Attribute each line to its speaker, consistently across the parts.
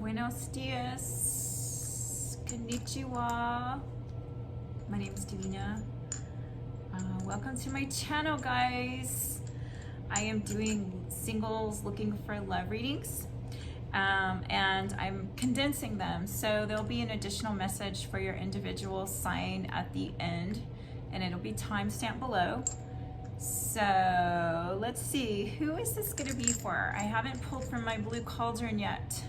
Speaker 1: Buenos dias. Konnichiwa. My name is Devina. Welcome to my channel, guys. I am doing singles looking for love readings. And I'm condensing them, so there'll be an additional message for your individual sign at the end, and it'll be timestamped below. So let's see, who is this going to be for? I haven't pulled from my blue cauldron yet.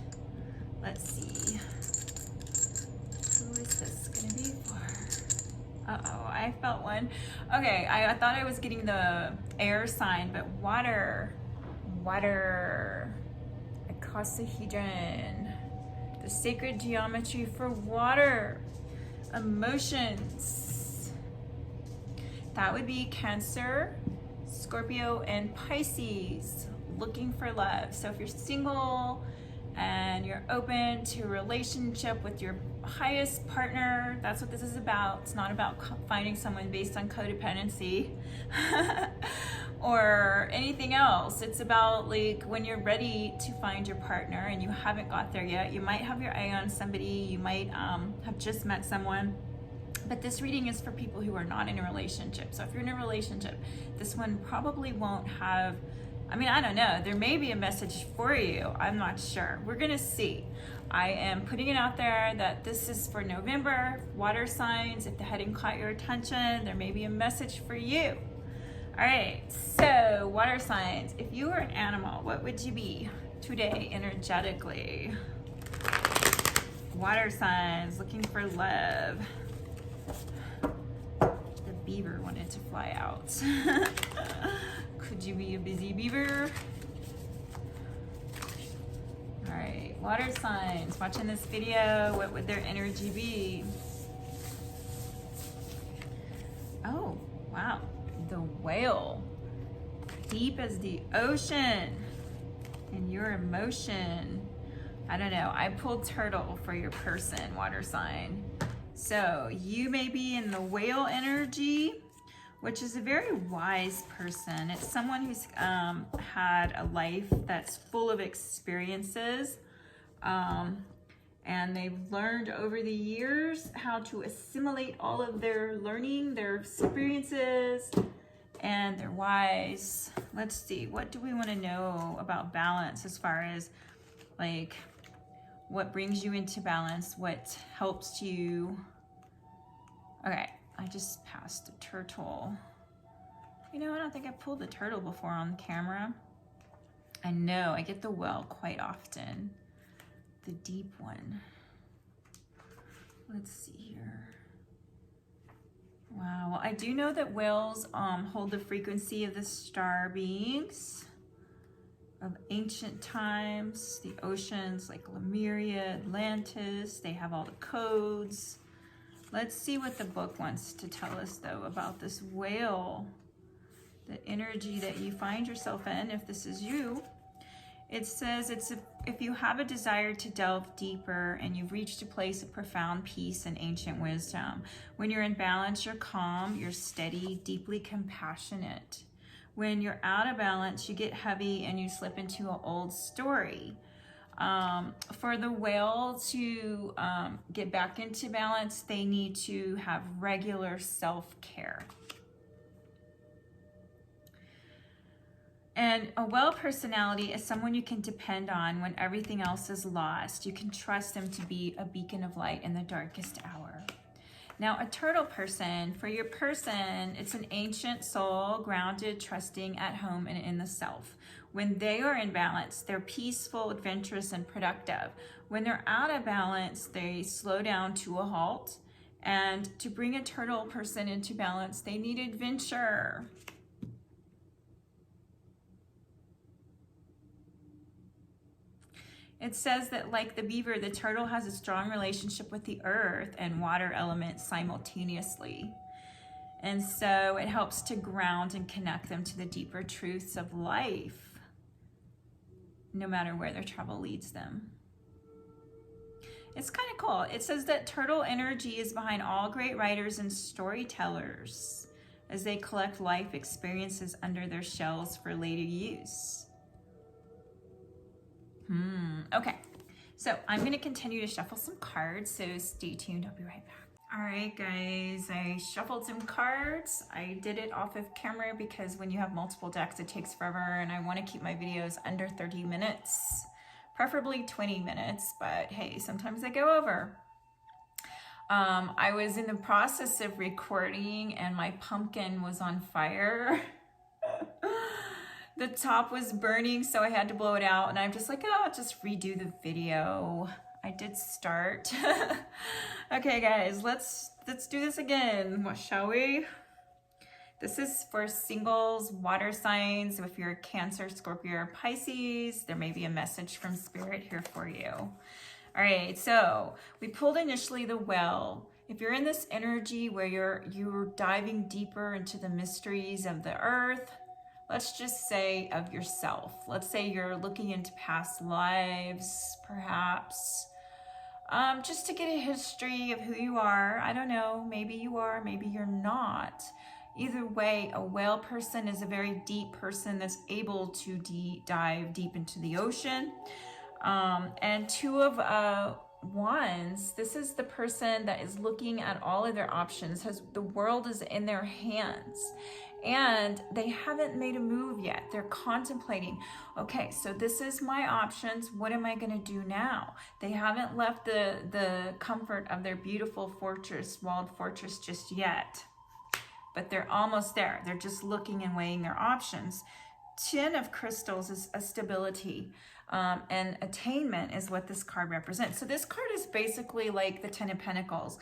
Speaker 1: Let's see, who is this going to be for? Uh-oh, I felt one. Okay, I thought I was getting the air sign, but water. Icosahedron, the sacred geometry for water, emotions. That would be Cancer, Scorpio, and Pisces, looking for love. So if you're single and you're open to a relationship with your highest partner, that's what this is about. It's not about finding someone based on codependency or anything else. It's about like when you're ready to find your partner and you haven't got there yet. You might have your eye on somebody, you might have just met someone, but this reading is for people who are not in a relationship. So if you're in a relationship, this one probably won't have, I mean, I don't know, there may be a message for you, I'm not sure. We're gonna see. I am putting it out there that this is for November, water signs. If the heading caught your attention, there may be a message for you. All right, so water signs. If you were an animal, what would you be today energetically? Water signs, looking for love. The beaver wanted to fly out. Could you be a busy beaver? All right, water signs, watching this video, what would their energy be? Oh, wow. The whale, deep as the ocean, and your emotion. I don't know, I pulled turtle for your person, water sign. So you may be in the whale energy, which is a very wise person. It's someone who's had a life that's full of experiences, and they've learned over the years how to assimilate all of their learning, their experiences, and they're wise. Let's see, what do we want to know about balance as far as like what brings you into balance, what helps you? Okay, I just passed a turtle. You know, I don't think I pulled the turtle before on camera. I know, I get the whale quite often. The deep one. Let's see here. Wow, well, I do know that whales hold the frequency of the star beings of ancient times, the oceans like Lemuria, Atlantis. They have all the codes. Let's see what the book wants to tell us though about this whale, the energy that you find yourself in, if this is you. It says if you have a desire to delve deeper and you've reached a place of profound peace and ancient wisdom. When you're in balance, you're calm, you're steady, deeply compassionate. When you're out of balance, you get heavy and you slip into an old story. For the whale to get back into balance, they need to have regular self-care. And a whale personality is someone you can depend on when everything else is lost. You can trust them to be a beacon of light in the darkest hour. Now, a turtle person, for your person, it's an ancient soul, grounded, trusting, at home, and in the self. When they are in balance, they're peaceful, adventurous, and productive. When they're out of balance, they slow down to a halt. And to bring a turtle person into balance, they need adventure. It says that like the beaver, the turtle has a strong relationship with the earth and water elements simultaneously. And so it helps to ground and connect them to the deeper truths of life, no matter where their travel leads them. It's kind of cool. It says that turtle energy is behind all great writers and storytellers as they collect life experiences under their shells for later use. Okay, So I'm going to continue to shuffle some cards, so stay tuned. I'll be right back. All right, guys, I shuffled some cards. I did it off of camera because when you have multiple decks, it takes forever, and I want to keep my videos under 30 minutes, preferably 20 minutes, but hey, sometimes I go over. I was in the process of recording and my pumpkin was on fire. The top was burning, so I had to blow it out, and I'm just like, oh, I'll just redo the video. I did start. Okay, guys, let's do this again. What shall we? This is for singles, water signs. If you're Cancer, Scorpio, or Pisces, there may be a message from Spirit here for you. All right, so we pulled initially the Well. If you're in this energy where you're diving deeper into the mysteries of the earth, let's just say of yourself. Let's say you're looking into past lives, perhaps, just to get a history of who you are. I don't know, maybe you are, maybe you're not. Either way, a whale person is a very deep person that's able to dive deep into the ocean. And Two of Wands, this is the person that is looking at all of their options, the world is in their hands. And they haven't made a move yet. They're contemplating, okay, so this is my options. What am I going to do now? They haven't left the comfort of their beautiful fortress, walled fortress just yet. But they're almost there. They're just looking and weighing their options. 10 of Crystals is a stability. And attainment is what this card represents. So this card is basically like the 10 of Pentacles.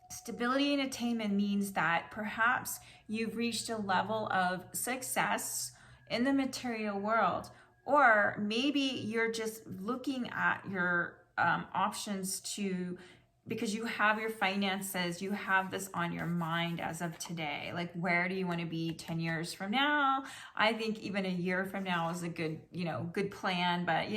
Speaker 1: Stability and attainment means that perhaps you've reached a level of success in the material world, or maybe you're just looking at your options because you have your finances, you have this on your mind as of today. Like, where do you want to be 10 years from now? I think even a year from now is a good, good plan, but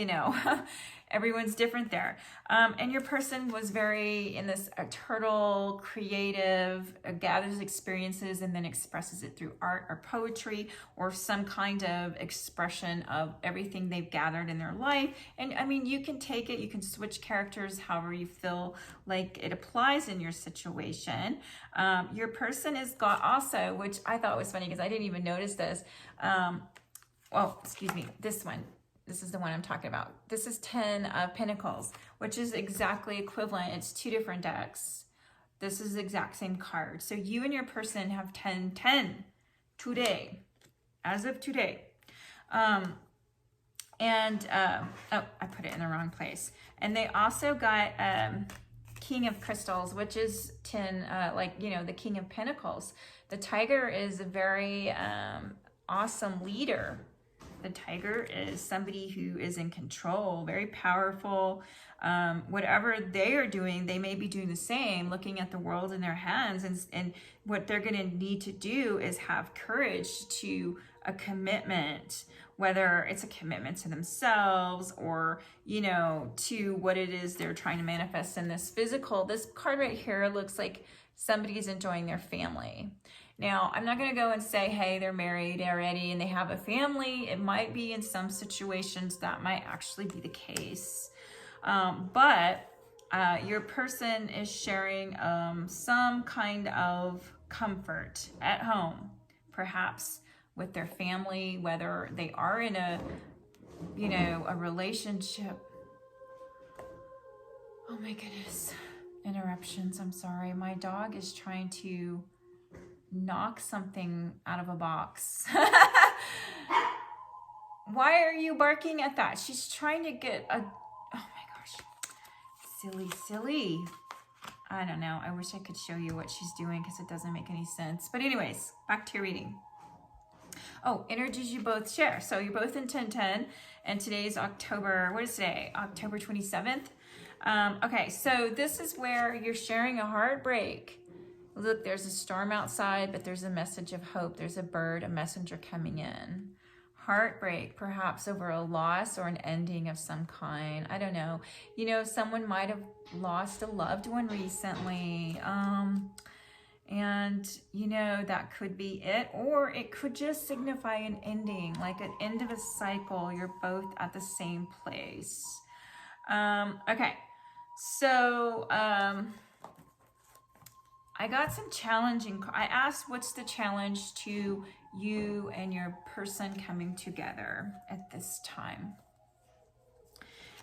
Speaker 1: everyone's different there. And your person was very in this turtle, creative, gathers experiences and then expresses it through art or poetry or some kind of expression of everything they've gathered in their life. And I mean, you can take it, you can switch characters however you feel like it applies in your situation. Your person has got also, which I thought was funny because I didn't even notice this. This one. This is the one I'm talking about. This is 10 of Pentacles, which is exactly equivalent. It's two different decks. This is the exact same card. So you and your person have 10 today, as of today. I put it in the wrong place. And they also got King of Crystals, which is 10, the King of Pentacles. The Tiger is a very awesome leader. The Tiger is somebody who is in control, very powerful. Whatever they are doing, they may be doing the same, looking at the world in their hands. And what they're going to need to do is have courage to a commitment, whether it's a commitment to themselves or, to what it is they're trying to manifest in this physical. This card right here looks like somebody's enjoying their family. Now, I'm not going to go and say, hey, they're married already and they have a family. It might be in some situations that might actually be the case. But your person is sharing some kind of comfort at home, perhaps with their family, whether they are in a relationship. Oh my goodness. Interruptions. I'm sorry. My dog is trying to knock something out of a box. Why are you barking at that? She's trying to get oh my gosh. Silly. I don't know. I wish I could show you what she's doing because it doesn't make any sense. But anyways, back to your reading. Oh, energies you both share. So you're both in 10-10 and today's October, what is today? October 27th. Okay, so this is where you're sharing a heartbreak. Look, there's a storm outside, but there's a message of hope. There's a bird, a messenger coming in. Heartbreak, perhaps over a loss or an ending of some kind. I don't know. Someone might have lost a loved one recently. And that could be it. Or it could just signify an ending, like an end of a cycle. You're both at the same place. Okay. So, I got some challenging. I asked, what's the challenge to you and your person coming together at this time?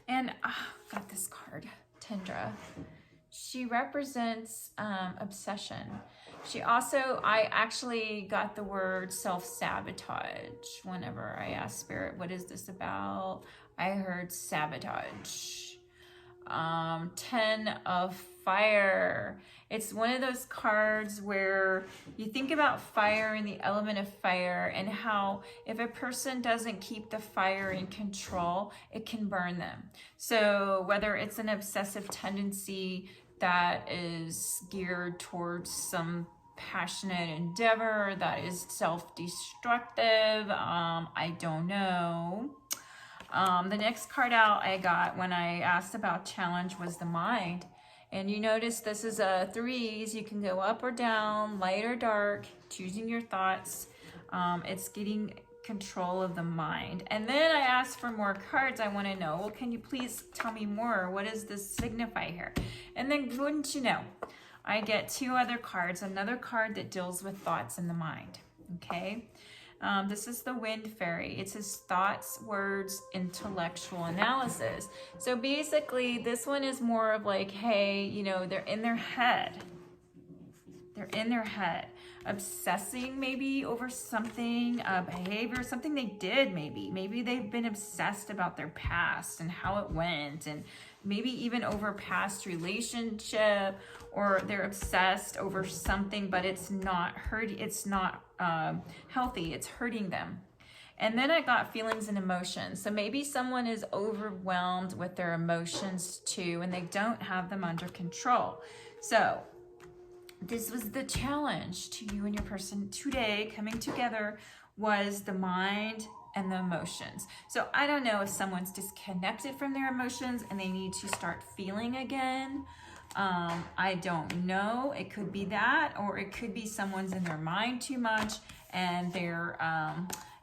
Speaker 1: And got this card, Tendra. She represents obsession. She also, I actually got the word self-sabotage whenever I asked Spirit, what is this about? I heard sabotage. 10 of Fire. It's one of those cards where you think about fire and the element of fire and how if a person doesn't keep the fire in control, it can burn them. So whether it's an obsessive tendency that is geared towards some passionate endeavor that is self-destructive, I don't know. The next card out I got when I asked about challenge was the mind. And you notice this is a threes. You can go up or down, light or dark, choosing your thoughts. It's getting control of the mind. And then I asked for more cards. I want to know, well, can you please tell me more? What does this signify here? And then wouldn't you know, I get two other cards, another card that deals with thoughts in the mind. Okay. This is the Wind Fairy. It says thoughts, words, intellectual analysis. So basically, this one is more of like, hey, you know, they're in their head. They're in their head. Obsessing maybe over something, behavior, something they did maybe. Maybe they've been obsessed about their past and how it went, and maybe even over past relationship, or they're obsessed over something, but it's not hurting, it's not healthy, it's hurting them. And then I got feelings and emotions. So maybe someone is overwhelmed with their emotions too, and they don't have them under control. So this was the challenge to you and your person today coming together, was the mind and the emotions. So I don't know if someone's disconnected from their emotions and they need to start feeling again. I don't know. It could be that, or it could be someone's in their mind too much and they're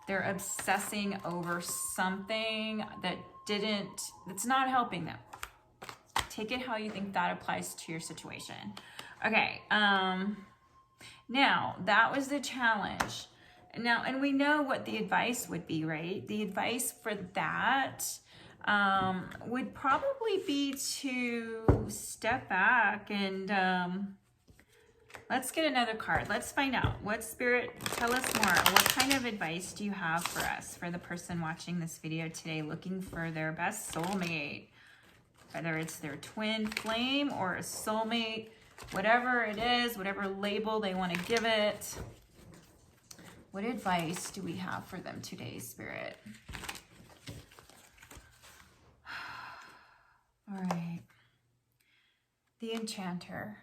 Speaker 1: obsessing over something that's not helping them. Take it how you think that applies to your situation. Okay, now that was the challenge. Now, and we know what the advice would be, right? The advice for that would probably be to step back and let's get another card. Let's find out. What Spirit, tell us more. What kind of advice do you have for us, for the person watching this video today looking for their best soulmate? Whether it's their twin flame or a soulmate, whatever it is, whatever label they want to give it. What advice do we have for them today, Spirit? All right. The Enchanter.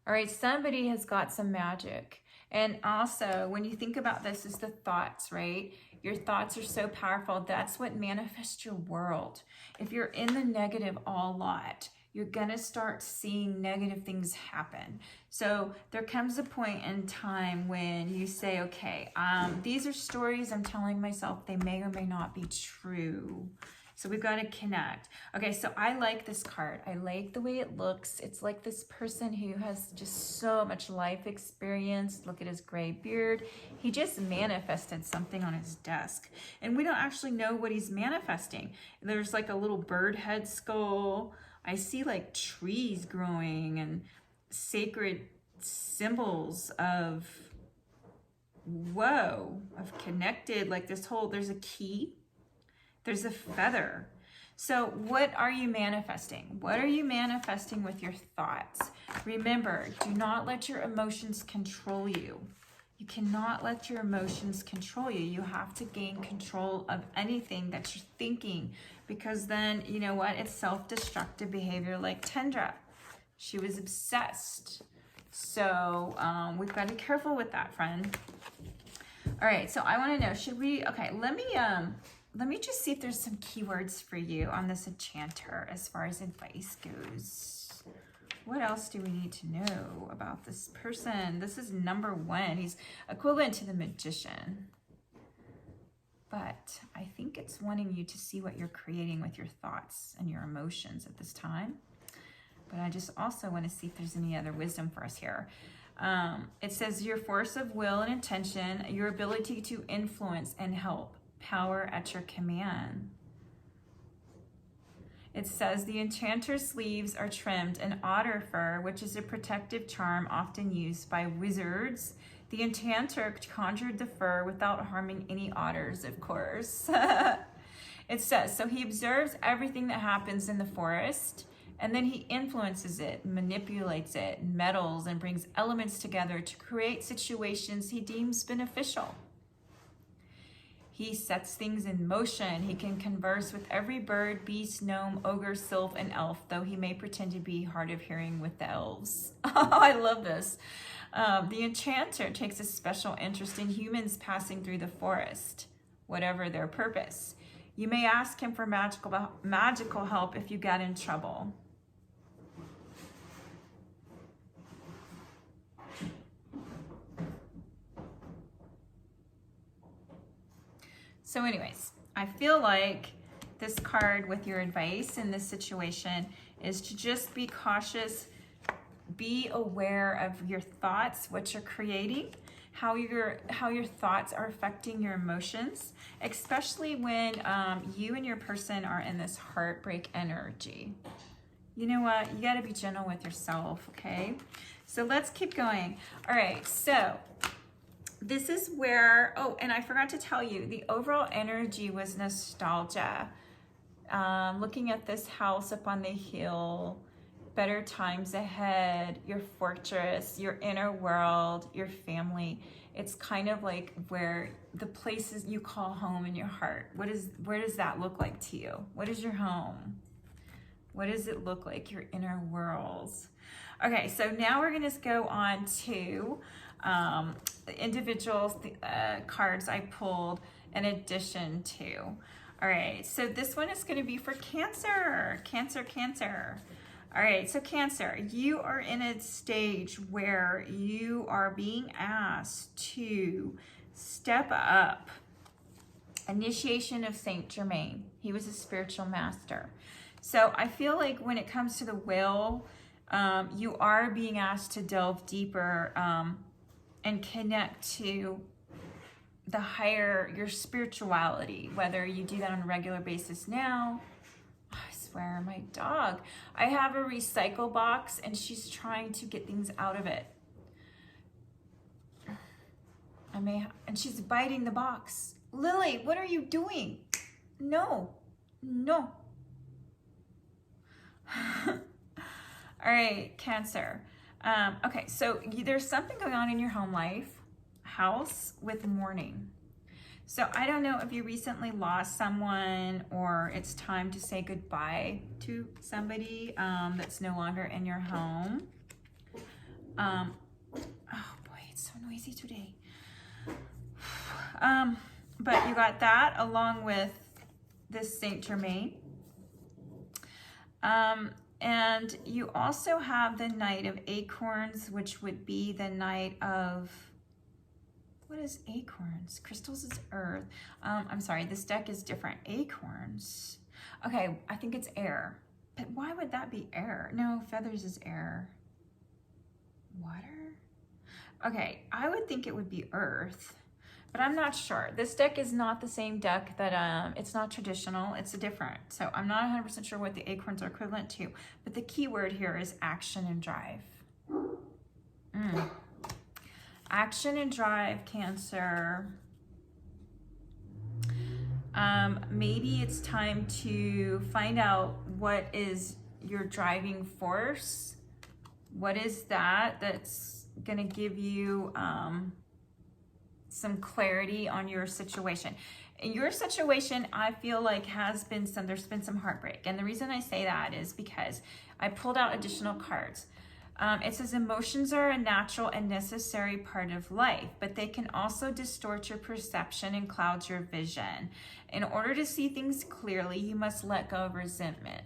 Speaker 1: All right, somebody has got some magic. And also, when you think about this, is the thoughts, right? Your thoughts are so powerful. That's what manifests your world. If you're in the negative a lot, you're going to start seeing negative things happen. So there comes a point in time when you say, okay, these are stories I'm telling myself. They may or may not be true. So we've got to connect. Okay, so I like this card. I like the way it looks. It's like this person who has just so much life experience. Look at his gray beard. He just manifested something on his desk. And we don't actually know what he's manifesting. There's like a little bird head skull. I see like trees growing and sacred symbols of, whoa, of connected, like this whole, there's a key. There's a feather. So what are you manifesting? What are you manifesting with your thoughts? Remember, do not let your emotions control you. You cannot let your emotions control you. You have to gain control of anything that you're thinking, because then, you know what? It's self-destructive behavior like Tendra. She was obsessed. So we've got to be careful with that, friend. All right, so I want to know, should we, okay, let me just see if there's some keywords for you on this Enchanter as far as advice goes. What else do we need to know about this person? This is number 1. He's equivalent to the Magician. but I think it's wanting you to see what you're creating with your thoughts and your emotions at this time. But I just also want to see if there's any other wisdom for us here. It says your force of will and intention, your ability to influence and help, power at your command. It says the enchanter's sleeves are trimmed in otter fur, which is a protective charm often used by wizards. The enchanter conjured the fur without harming any otters, of course. It says, so he observes everything that happens in the forest, and then he influences it, manipulates it, meddles, and brings elements together to create situations he deems beneficial. He sets things in motion. He can converse with every bird, beast, gnome, ogre, sylph, and elf, though he may pretend to be hard of hearing with the elves. Oh, I love this. The enchanter takes a special interest in humans passing through the forest, whatever their purpose. You may ask him for magical help if you get in trouble. So anyways, I feel like this card with your advice in this situation is to just be cautious, be aware of your thoughts, what you're creating, how your thoughts are affecting your emotions, especially when you and your person are in this heartbreak energy. You know what? You got to be gentle with yourself, okay? So let's keep going. All right, so this is where, oh, and I forgot to tell you, the overall energy was nostalgia. Looking at this house up on the hill, better times ahead, your fortress, your inner world, your family. It's kind of like where the places you call home in your heart. Where does that look like to you? What is your home? What does it look like, your inner worlds? Okay, so now we're gonna go on to the individual cards I pulled in addition to. All right, so this one is going to be for Cancer. Cancer. All right, so Cancer, you are in a stage where you are being asked to step up. Initiation of Saint Germain. He was a spiritual master. So I feel like when it comes to the will, you are being asked to delve deeper and connect to the higher, your spirituality, whether you do that on a regular basis now. I swear, my dog. I have a recycle box and she's trying to get things out of it. And she's biting the box. Lily, what are you doing? No. All right, Cancer. Okay, so there's something going on in your home life, house, with mourning. So I don't know if you recently lost someone or it's time to say goodbye to somebody that's no longer in your home. Oh boy, it's so noisy today. But you got that along with this Saint Germain. And you also have the Knight of Acorns, which would be the Knight of, what is Acorns? Crystals is Earth. I'm sorry, this deck is different. Acorns. Okay, I think it's air. But why would that be air? No, feathers is air. Water? Okay, I would think it would be Earth. But I'm not sure. This deck is not the same deck that, it's not traditional, it's a different. So I'm not 100% sure what the acorns are equivalent to, but the key word here is action and drive. Action and drive, Cancer. Maybe it's time to find out what is your driving force. What is that's gonna give you, some clarity on your situation. In your situation, I feel like there's been some heartbreak. And the reason I say that is because I pulled out additional cards. It says emotions are a natural and necessary part of life, but they can also distort your perception and cloud your vision. In order to see things clearly, you must let go of resentment.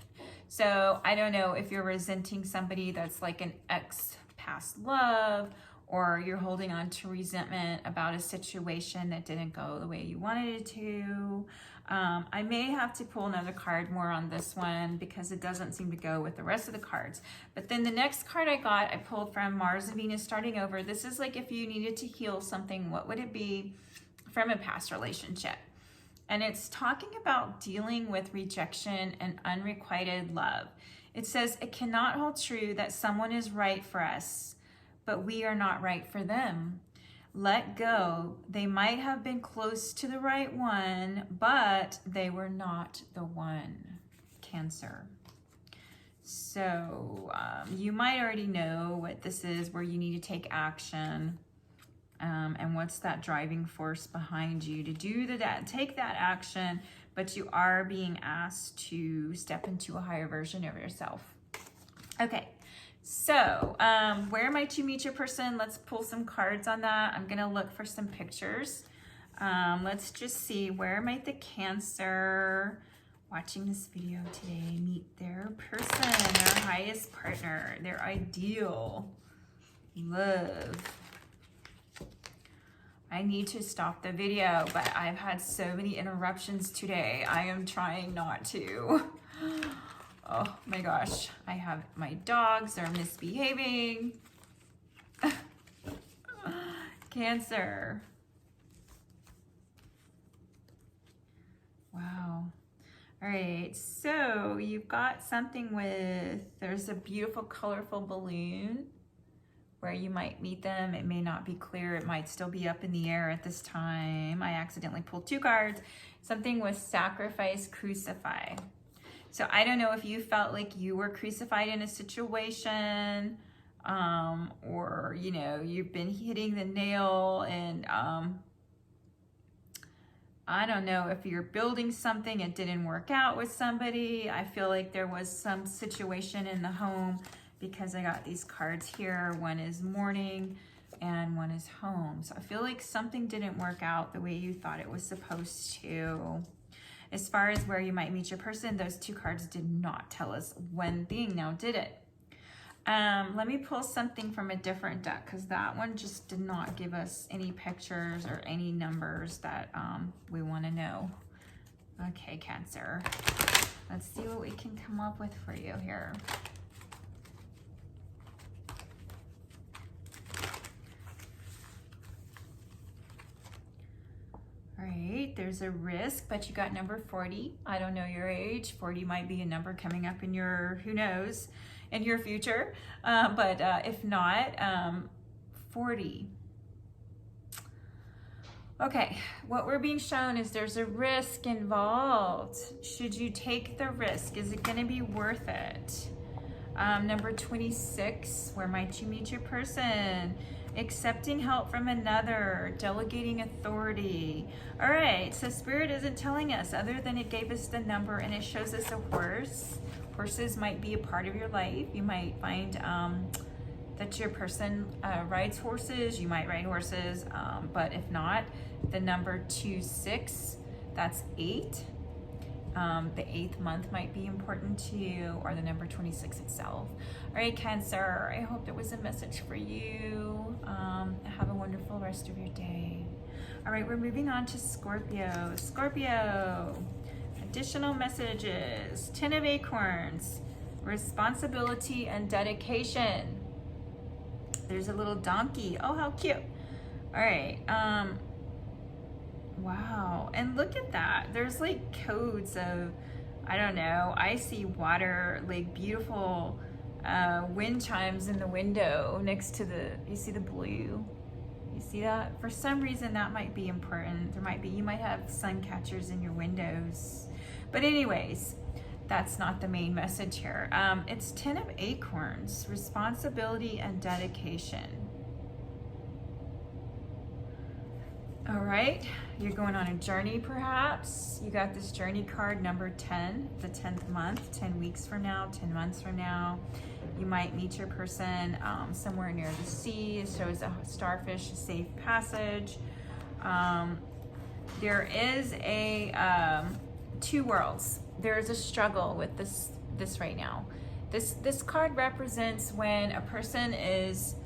Speaker 1: So I don't know if you're resenting somebody that's like an ex past love, or you're holding on to resentment about a situation that didn't go the way you wanted it to. I may have to pull another card more on this one because it doesn't seem to go with the rest of the cards. But then the next card I got, I pulled from Mars and Venus starting over. This is like if you needed to heal something, what would it be from a past relationship? And it's talking about dealing with rejection and unrequited love. It says, it cannot hold true that someone is right for us, but we are not right for them. Let go. They might have been close to the right one, but they were not the one. Cancer. So you might already know what this is, where you need to take action. And what's that driving force behind you to do that, take that action, but you are being asked to step into a higher version of yourself. Okay. So, where might you meet your person? Let's pull some cards on that. I'm going to look for some pictures. Let's just see, where might the Cancer watching this video today meet their person, their highest partner, their ideal love? I need to stop the video, but I've had so many interruptions today. I am trying not to. Oh my gosh, I have my dogs are misbehaving. Cancer. Wow. All right, so you've got something with, there's a beautiful, colorful balloon where you might meet them. It may not be clear. It might still be up in the air at this time. I accidentally pulled two cards. Something with sacrifice, crucify. So I don't know if you felt like you were crucified in a situation, or, you know, you've been hitting the nail, and I don't know if you're building something, it didn't work out with somebody. I feel like there was some situation in the home because I got these cards here. One is mourning and one is home. So I feel like something didn't work out the way you thought it was supposed to. As far as where you might meet your person, those two cards did not tell us one thing, now did it? Let me pull something from a different deck, because that one just did not give us any pictures or any numbers that we want to know. Okay, Cancer. Let's see what we can come up with for you here. All right, there's a risk, but you got number 40. I don't know your age. 40 might be a number coming up in your, who knows, in your future. But if not, 40. Okay, what we're being shown is there's a risk involved. Should you take the risk? Is it going to be worth it? Number 26, where might you meet your person? Accepting help from another, delegating authority. All right, so Spirit isn't telling us, other than it gave us the number and it shows us a horse. Horses might be a part of your life. You might find that your person rides horses. You might ride horses, but if not, the number 26, that's 8. The 8th month might be important to you, or the number 26 itself. All right, Cancer, I hope there was a message for you. Have a wonderful rest of your day. All right, we're moving on to Scorpio. Scorpio, additional messages. 10 of Acorns, responsibility and dedication. There's a little donkey. Oh, how cute. All right. Wow, and look at that. There's like codes of, I don't know, icy water, like beautiful wind chimes in the window next to the, you see the blue? You see that? For some reason that might be important. There might be, you might have sun catchers in your windows. But anyways, that's not the main message here. It's 10 of Acorns, responsibility and dedication. All right, you're going on a journey perhaps. You got this journey card, number 10, the 10th month, 10 weeks from now, 10 months from now. You might meet your person somewhere near the sea. It shows a starfish, a safe passage. There is a two worlds. There is a struggle with this right now. This card represents when a person is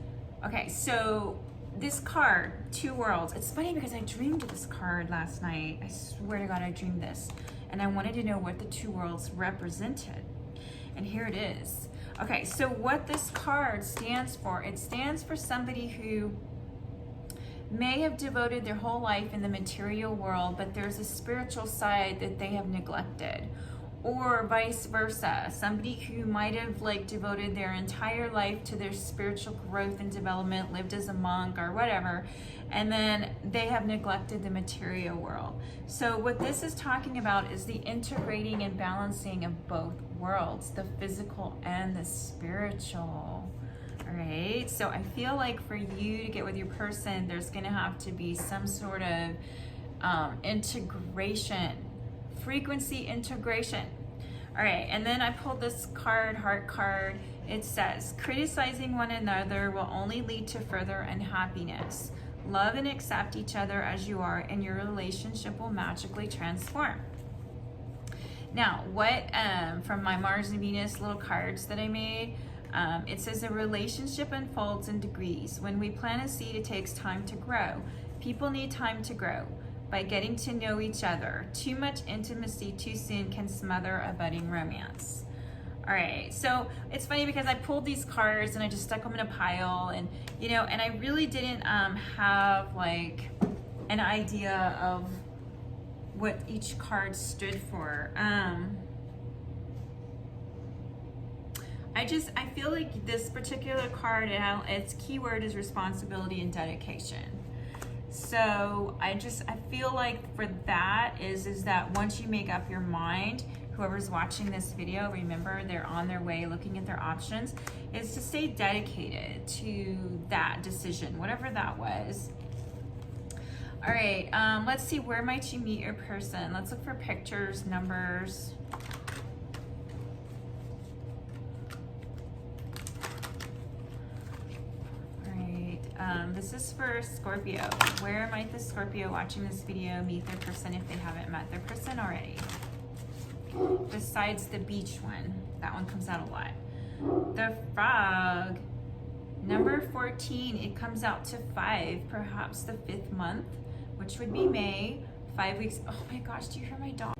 Speaker 1: Okay, so this card, Two Worlds, it's funny because I dreamed of this card last night. I swear to God, I dreamed this. And I wanted to know what the two worlds represented. And here it is. Okay, so what this card stands for, it stands for somebody who may have devoted their whole life in the material world, but there's a spiritual side that they have neglected. Or vice versa, somebody who might have like devoted their entire life to their spiritual growth and development, lived as a monk or whatever, and then they have neglected the material world. So what this is talking about is the integrating and balancing of both worlds, the physical and the spiritual. All right, so I feel like for you to get with your person, there's gonna have to be some sort of integration, frequency integration. All right, and then I pulled this card, heart card. It says, criticizing one another will only lead to further unhappiness. Love and accept each other as you are, and your relationship will magically transform. Now, what from my Mars and Venus little cards that I made, it says a relationship unfolds in degrees. When we plant a seed, it takes time to grow. People need time to grow by getting to know each other. Too much intimacy too soon can smother a budding romance. All right, so it's funny because I pulled these cards and I just stuck them in a pile, and you know, and I really didn't have like an idea of what each card stood for. I feel like this particular card, its keyword is responsibility and dedication. So I feel like for that is that once you make up your mind, whoever's watching this video, remember they're on their way looking at their options, is to stay dedicated to that decision, whatever that was. All right, let's see, where might you meet your person? Let's look for pictures, numbers. This is for Scorpio. Where might the Scorpio watching this video meet their person if they haven't met their person already? Besides the beach one. That one comes out a lot. The frog. Number 14, it comes out to 5, perhaps the 5th month, which would be May. 5 weeks. Oh my gosh, do you hear my dog?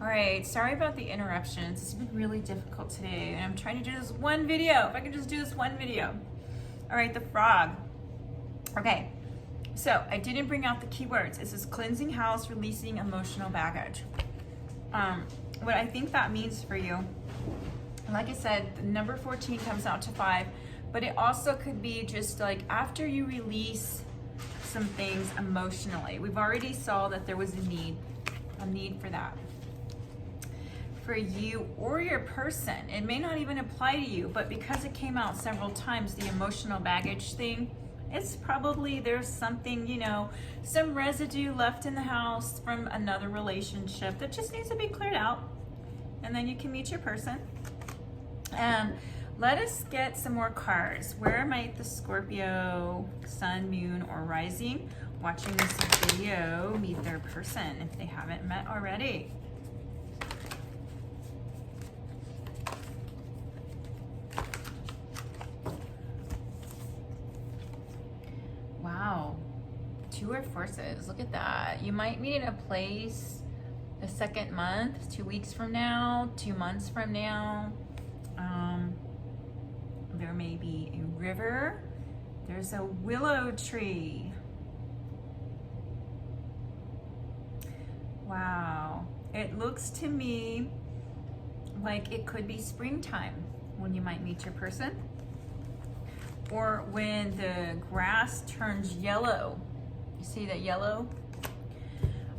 Speaker 1: All right, sorry about the interruptions. It's been really difficult today, and I'm trying to do this one video. If I could just do this one video. All right, the frog. Okay, so I didn't bring out the keywords. It says cleansing house, releasing emotional baggage. What I think that means for you, like I said, the number 14 comes out to 5, but it also could be just like after you release some things emotionally. We've already saw that there was a need for that. For you or your person, it may not even apply to you, but because it came out several times, the emotional baggage thing, it's probably there's something, you know, some residue left in the house from another relationship that just needs to be cleared out. And then you can meet your person. Let us get some more cards. Where might the Scorpio, sun, moon, or rising watching this video meet their person if they haven't met already? Wow, 2 of forces, look at that. You might meet in a place the 2nd month, 2 weeks from now, 2 months from now. There may be a river. There's a willow tree. Wow, it looks to me like it could be springtime when you might meet your person, or when the grass turns yellow. You see that yellow?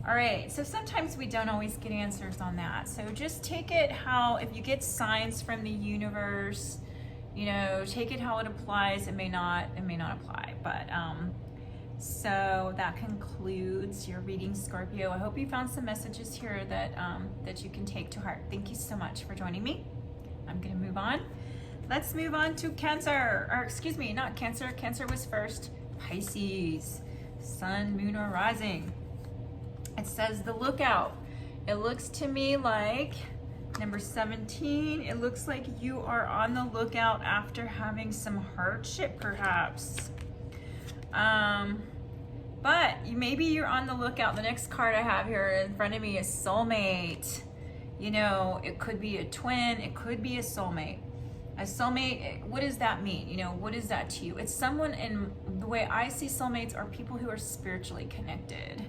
Speaker 1: All right, so sometimes we don't always get answers on that. So just take it how, if you get signs from the universe, you know, take it how it applies. It may not apply, but so that concludes your reading, Scorpio. I hope you found some messages here that that you can take to heart. Thank you so much for joining me. I'm gonna move on. Let's move on to Cancer, or excuse me, not Cancer. Cancer was first. Pisces, sun, moon, or rising. It says the lookout. It looks to me like Number 17, it looks like you are on the lookout after having some hardship, perhaps. But maybe you're on the lookout. The next card I have here in front of me is soulmate. You know, it could be a twin. It could be a soulmate. A soulmate, what does that mean? You know, what is that to you? It's someone, in the way I see soulmates, are people who are spiritually connected.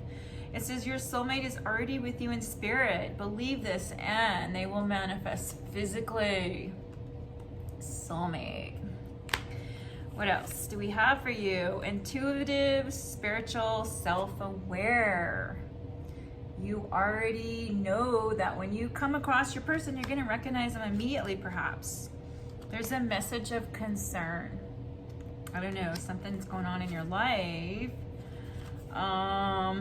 Speaker 1: It says your soulmate is already with you in spirit. Believe this and they will manifest physically. Soulmate. What else do we have for you? Intuitive, spiritual, self-aware. You already know that when you come across your person, you're going to recognize them immediately, perhaps. There's a message of concern. I don't know, something's going on in your life. I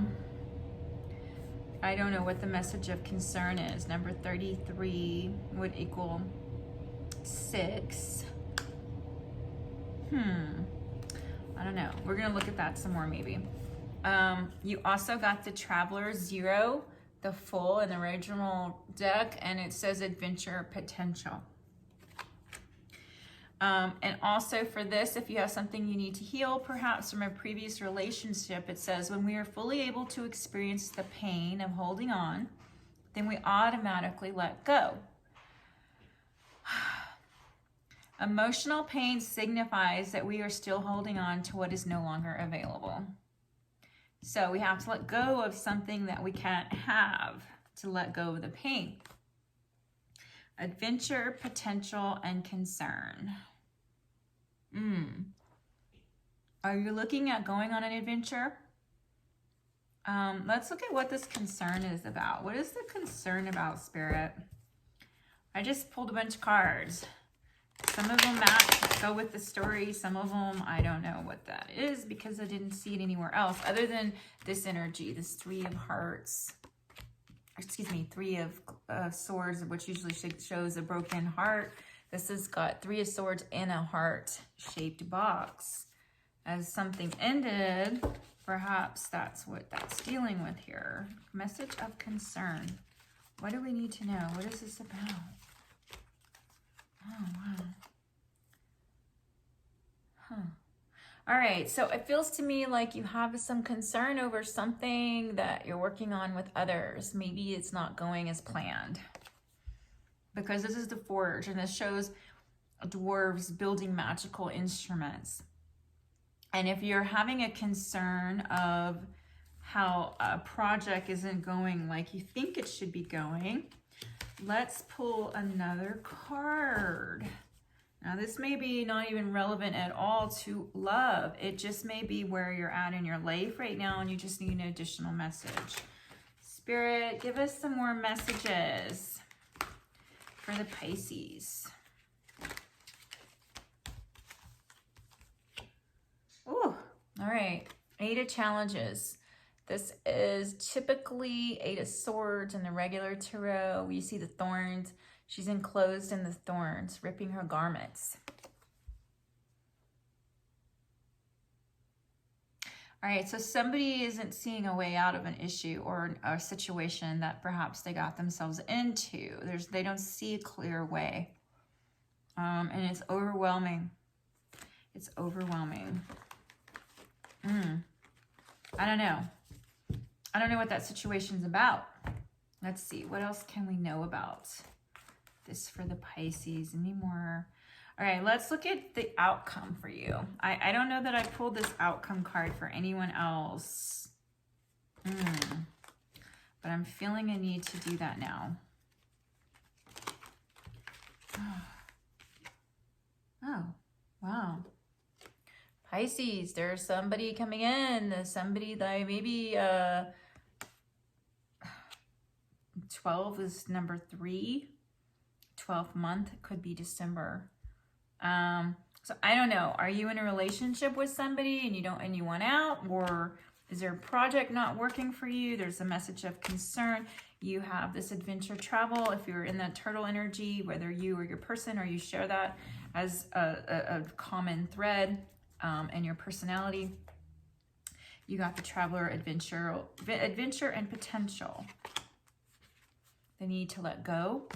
Speaker 1: don't know what the message of concern is. Number 33 would equal 6. I don't know. We're going to look at that some more maybe. You also got the Traveler 0, the full in the original deck, and it says adventure potential. And also for this, if you have something you need to heal, perhaps from a previous relationship, it says when we are fully able to experience the pain of holding on, then we automatically let go. Emotional pain signifies that we are still holding on to what is no longer available. So we have to let go of something that we can't have to let go of the pain. Adventure, potential, and concern. Are you looking at going on an adventure? Let's look at what this concern is about. What is the concern about, Spirit? I just pulled a bunch of cards. Some of them match, go with the story. Some of them, I don't know what that is because I didn't see it anywhere else other than this energy, this 3 of hearts. Excuse me, 3 of swords, which usually shows a broken heart. This has got 3 of swords in a heart-shaped box. As something ended, perhaps that's what that's dealing with here. Message of concern. What do we need to know? What is this about? Oh, wow. All right, so it feels to me like you have some concern over something that you're working on with others. Maybe it's not going as planned. Because this is the Forge, and this shows dwarves building magical instruments. And if you're having a concern of how a project isn't going like you think it should be going, let's pull another card. Now, this may be not even relevant at all to love. It just may be where you're at in your life right now, and you just need an additional message. Spirit, give us some more messages for the Pisces. Ooh, all right. 8 of challenges. This is typically 8 of swords in the regular tarot. You see the thorns. She's enclosed in the thorns, ripping her garments. All right, so somebody isn't seeing a way out of an issue or a situation that perhaps they got themselves into. They don't see a clear way. And it's overwhelming. It's overwhelming. I don't know. I don't know what that situation's about. Let's see. What else can we know about this for the Pisces? Any more? All right, let's look at the outcome for you. I don't know that I pulled this outcome card for anyone else. But I'm feeling a need to do that now. Oh, wow. Pisces, there's somebody coming in. Somebody that maybe 12 is number 3. 12th month could be December. So I don't know. Are you in a relationship with somebody and you want out, or is there a project not working for you? There's a message of concern. You have this adventure travel. If you're in that turtle energy, whether you or your person, or you share that as a common thread in your personality, you got the traveler, adventure and potential. The need to let go.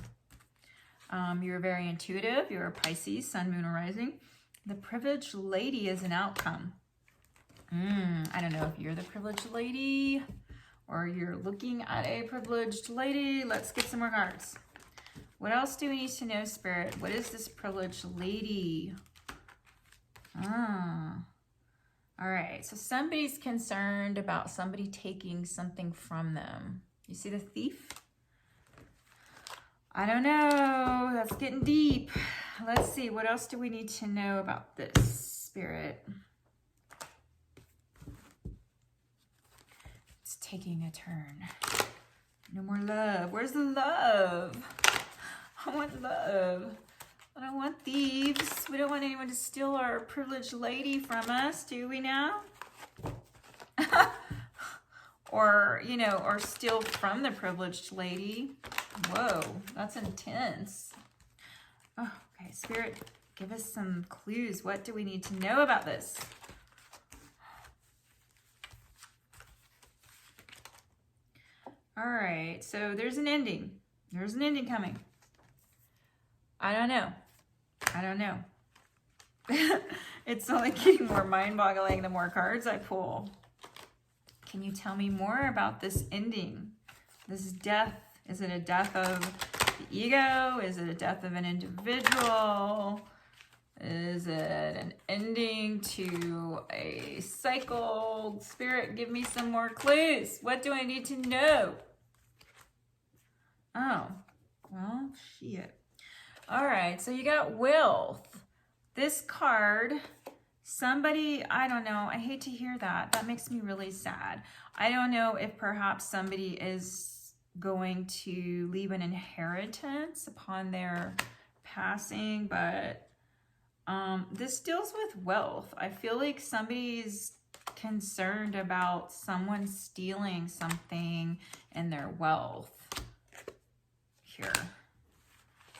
Speaker 1: You're very intuitive. You're a Pisces, Sun, Moon, or Rising. The privileged lady is an outcome. I don't know if you're the privileged lady or you're looking at a privileged lady. Let's get some more cards. What else do we need to know, Spirit? What is this privileged lady? All right, so somebody's concerned about somebody taking something from them. You see the thief? I don't know. That's getting deep. Let's see. What else do we need to know about this, Spirit? It's taking a turn. No more love. Where's the love? I want love. I don't want thieves. We don't want anyone to steal our privileged lady from us, do we now? Or, you know, or steal from the privileged lady. Whoa, that's intense. Oh, okay, Spirit, give us some clues. What do we need to know about this? All right, so there's an ending. There's an ending coming. I don't know. I don't know. It's only getting more mind-boggling the more cards I pull. Can you tell me more about this ending? This death. Is it a death of the ego? Is it a death of an individual? Is it an ending to a cycle? Spirit, give me some more clues. What do I need to know? Oh, well, shit. All right, so you got wealth. This card, somebody, I don't know, I hate to hear that. That makes me really sad. I don't know if perhaps somebody is going to leave an inheritance upon their passing, but this deals with wealth. I feel like somebody's concerned about someone stealing something in their wealth here.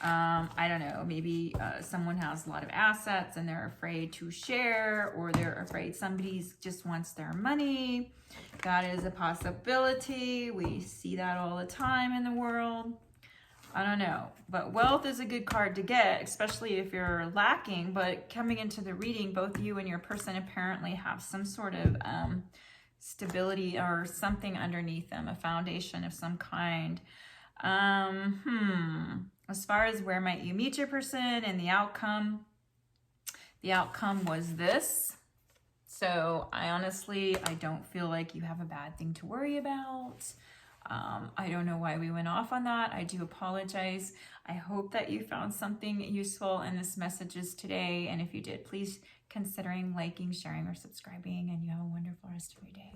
Speaker 1: I don't know, maybe someone has a lot of assets and they're afraid to share, or they're afraid somebody just wants their money. That is a possibility. We see that all the time in the world. I don't know, but wealth is a good card to get, especially if you're lacking. But coming into the reading, both you and your person apparently have some sort of stability or something underneath them, a foundation of some kind. As far as where might you meet your person and the outcome was this. So I don't feel like you have a bad thing to worry about. I don't know why we went off on that. I do apologize. I hope that you found something useful in this messages today. And if you did, please considering liking, sharing, or subscribing, and you have a wonderful rest of your day.